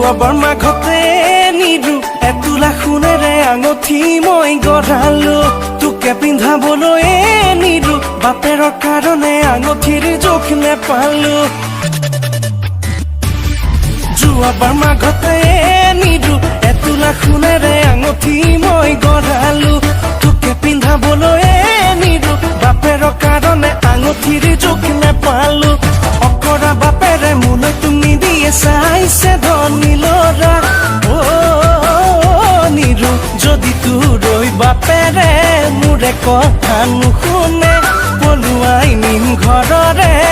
যোৱাবাৰ মাঘতে নিদু এতোলা সোণেৰে আঙঠি মই গঢ়ালো তোকে পিন্ধাবলৈ নিদু বাপেৰৰ কাৰণে আঙঠিৰ জোখ নেপালো যোৱাবাৰ মাঘতে নিদু এতোলা সোণেৰে আঙঠি মই গঢ়ালো তোকে পিন্ধাবলৈ নিদু বাপেৰৰ কাৰণে আঙঠিৰ জোখ নেপালো অকৰা বাপেৰে মোলৈ তুমি দিয়ে চাইছে ধনী ল'ৰা নিৰু যদি তোৰ বাপেৰে মোৰে কথা নুশুনে